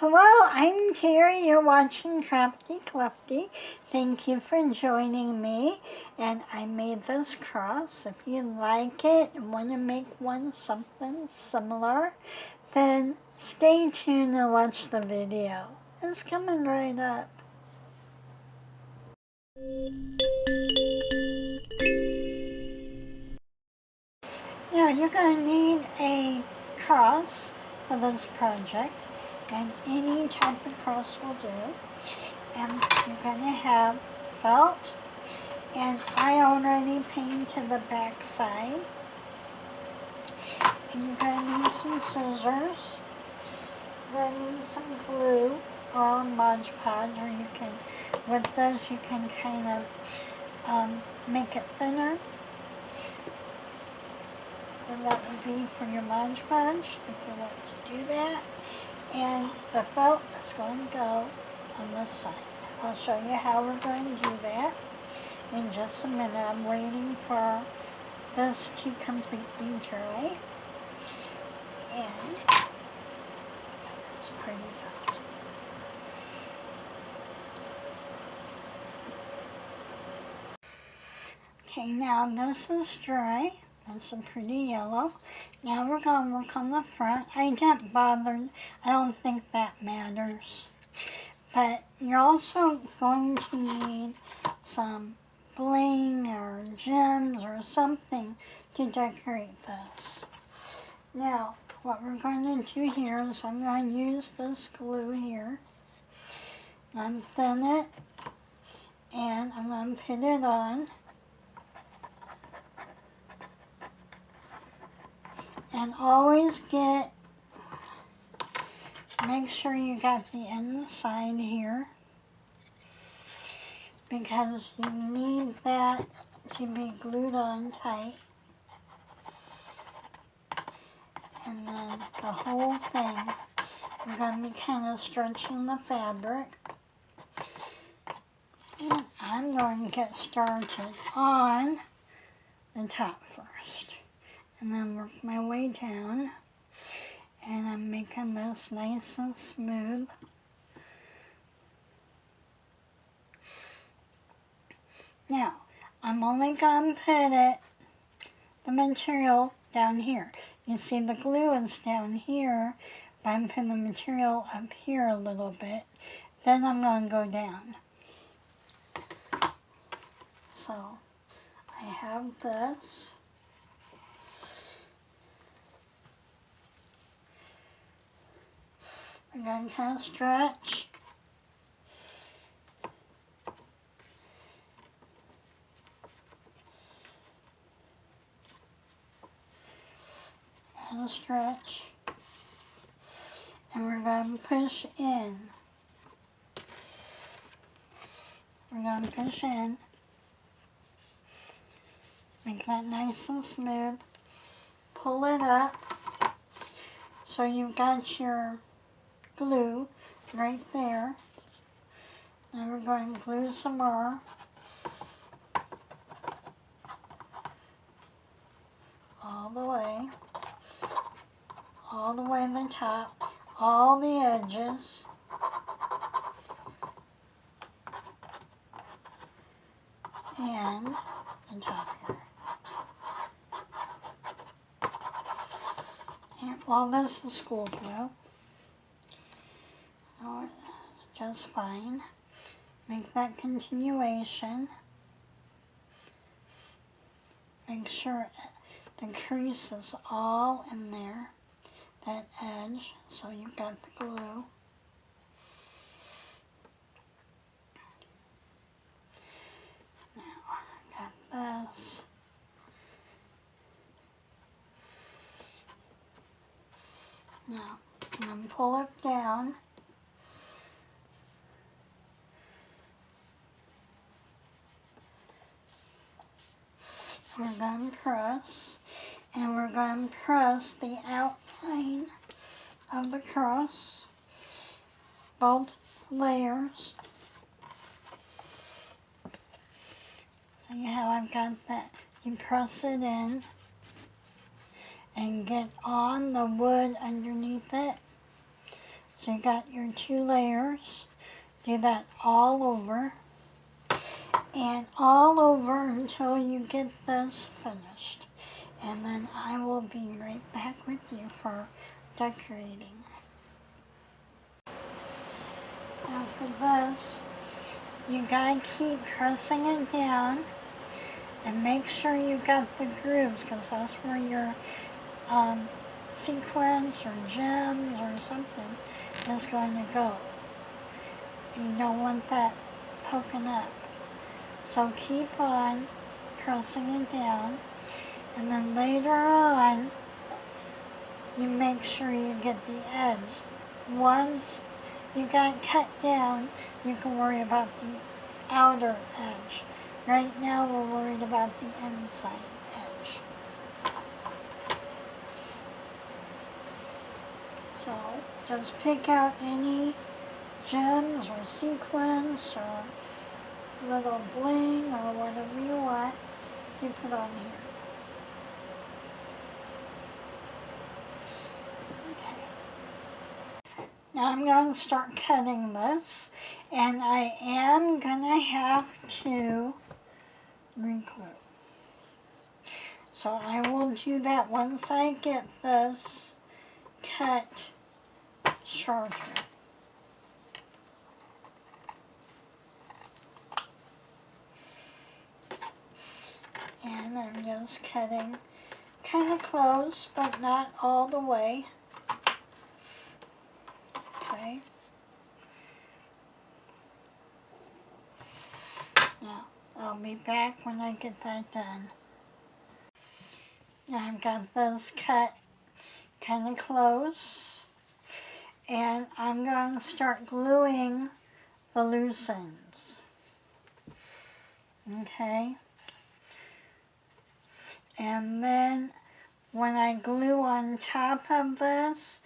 Hello, I'm Terry. You're watching Crafty Clefty. Thank you for joining me. And I made this cross. If you like it and want to make something similar, then stay tuned and watch the video. It's coming right up. Now you're going to need a cross for this project, and any type of cross will do. And you're going to have felt, and I already painted the back side. And you're going to need some scissors. You're going to need some glue or Modgpoge, or you can, with this you can kind of make it thinner. And that would be for your Modgpoge if you want to do that. And the felt is going to go on this side. I'll show you how we're going to do that in just a minute. I'm waiting for this to completely dry. And it's pretty felt. Okay, now this is dry. That's a pretty yellow. Now we're going to work on the front. I get bothered. I don't think that matters. But you're also going to need some bling or gems or something to decorate this. Now, what we're going to do here is I'm going to use this glue here. I'm thin it, and I'm going to put it on. And always make sure you got the inside here, because you need that to be glued on tight. And then the whole thing, I'm going to be kind of stretching the fabric. And I'm going to get started on the top first, and then work my way down. And I'm making this nice and smooth. Now, I'm only going to put the material down here. You see the glue is down here, but I'm putting the material up here a little bit. Then I'm going to go down. So, I have this. I'm going to kind of stretch. And stretch. And we're going to push in. We're going to push in. Make that nice and smooth. Pull it up. So you've got your glue right there. Now we're going to glue some more. All the way to the top, all the edges. And the top here. And well, this is school glue. Oh, just fine. Make that continuation. Make sure the crease is all in there, that edge, so you've got the glue. Now, I got this. Now, I'm going to pull it down. We're going to press, and we're going to press the outline of the cross, both layers. See how I've got that? You press it in and get on the wood underneath it. So you got your 2 layers. Do that all over. And all over until you get this finished. And then I will be right back with you for decorating. Now for this, you gotta keep pressing it down and make sure you got the grooves, because that's where your sequins or gems or something is going to go. You don't want that poking up. So keep on pressing it down, and then later on you make sure you get the edge. Once you got it cut down, you can worry about the outer edge. Right now we're worried about the inside edge. So just pick out any gems or sequins or little bling or whatever you want to put on here. Okay. Now I'm going to start cutting this, and I am going to have to reglue. So I will do that once I get this cut shorter. And I'm just cutting kind of close, but not all the way. Okay. Now, I'll be back when I get that done. Now I've got this cut kind of close, and I'm going to start gluing the loose ends. Okay. And then when I glue on top of this,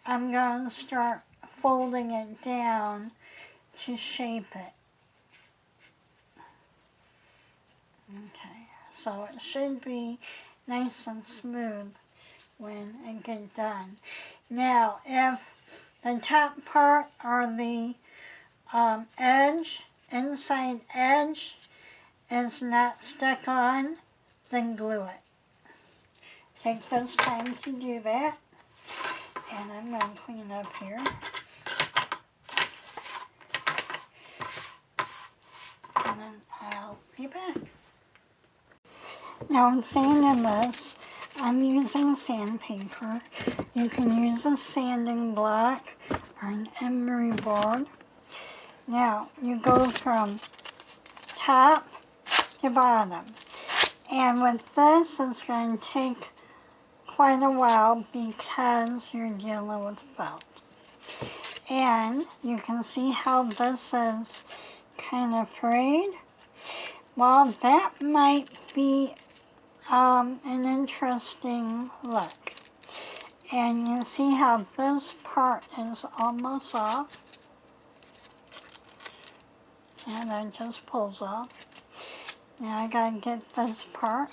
I'm going to start folding it down to shape it. Okay, so it should be nice and smooth when it gets done. Now, if the top part or the inside edge is not stuck on, then glue it. Take this time to do that. And I'm going to clean up here. And then I'll be back. Now in sanding this, I'm using sandpaper. You can use a sanding block or an emery board. Now you go from top to bottom. And with this, it's going to take quite a while because you're dealing with felt. And you can see how this is kind of frayed. Well, that might be an interesting look. And you see how this part is almost off. And that just pulls off. Now I gotta get this part.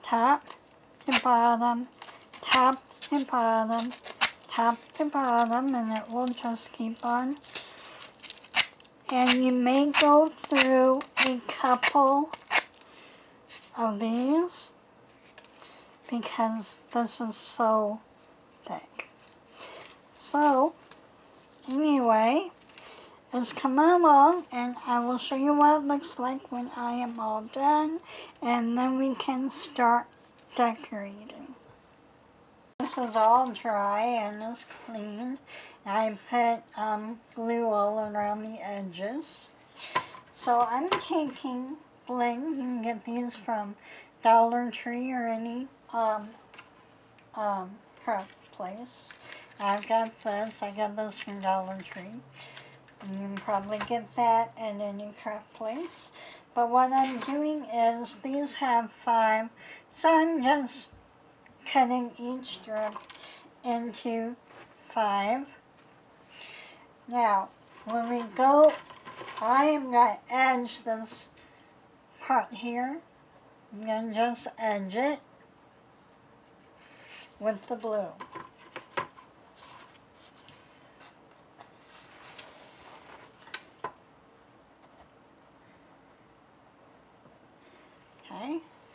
Top to bottom, top to bottom, top to bottom, and it will just keep on. And you may go through a couple of these because this is so thick. So, anyway, it's coming along, and I will show you what it looks like when I am all done, and then we can start decorating. This is all dry and it's clean. I put glue all around the edges. So I'm taking bling. You can get these from Dollar Tree or any craft place. I've got this. I got this from Dollar Tree. And you can probably get that at any craft place. But what I'm doing is these have 5, so I'm just cutting each strip into 5. Now, when we go, I am going to edge this part here. I'm going to just edge it with the blue.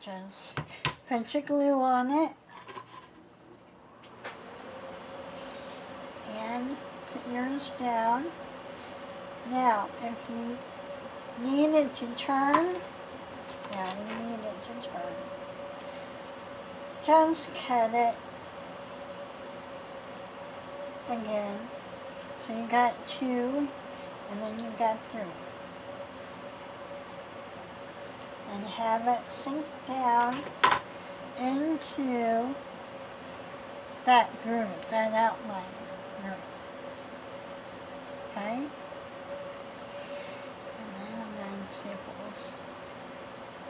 Just put your glue on it and put yours down. Now, if you need it to turn, yeah, we need it to turn. Just cut it again. So you got 2, and then you got 3. And have it sink down into that groove, that outline groove. Okay? And then I'm going to see if it will,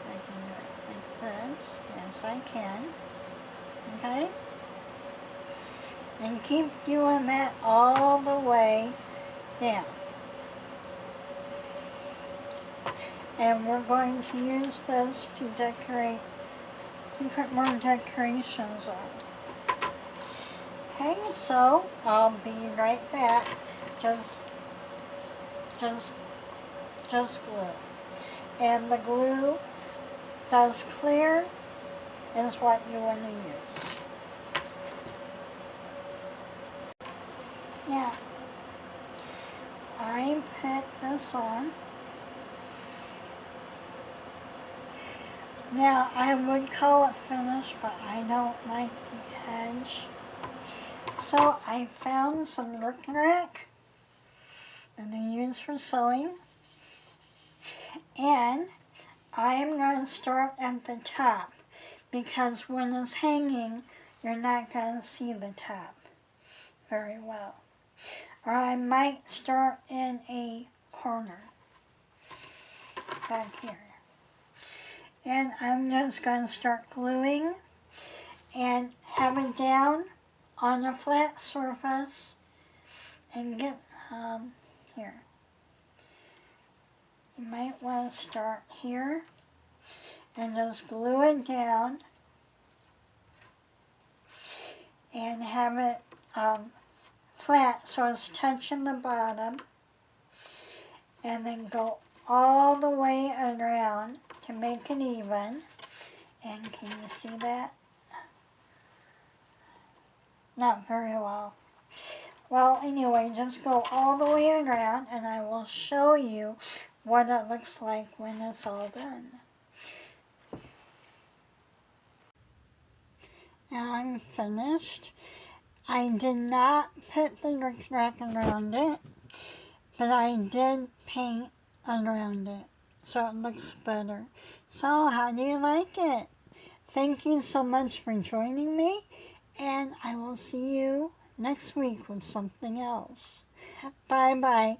I can do it like this. Yes, I can. Okay? And keep doing that all the way down. And we're going to use this to decorate, and put more decorations on. Okay, so I'll be right back. Just glue. And the glue that's clear is what you want to use. Now, I put this on. Now, I would call it finished, but I don't like the edge. So I found some rickrack that I use for sewing. And I am going to start at the top, because when it's hanging, you're not going to see the top very well. Or I might start in a corner back here. And I'm just going to start gluing and have it down on a flat surface and get here. You might want to start here and just glue it down and have it flat so it's touching the bottom, and then go all the way around to make it even. And can you see that? Not very well. Well, anyway, just go all the way around and I will show you what it looks like when it's all done. Now I'm finished. I did not put the rickrack around it, but I did paint around it so it looks better. So how do you like it? Thank you so much for joining me, and I will see you next week with something else. Bye-bye.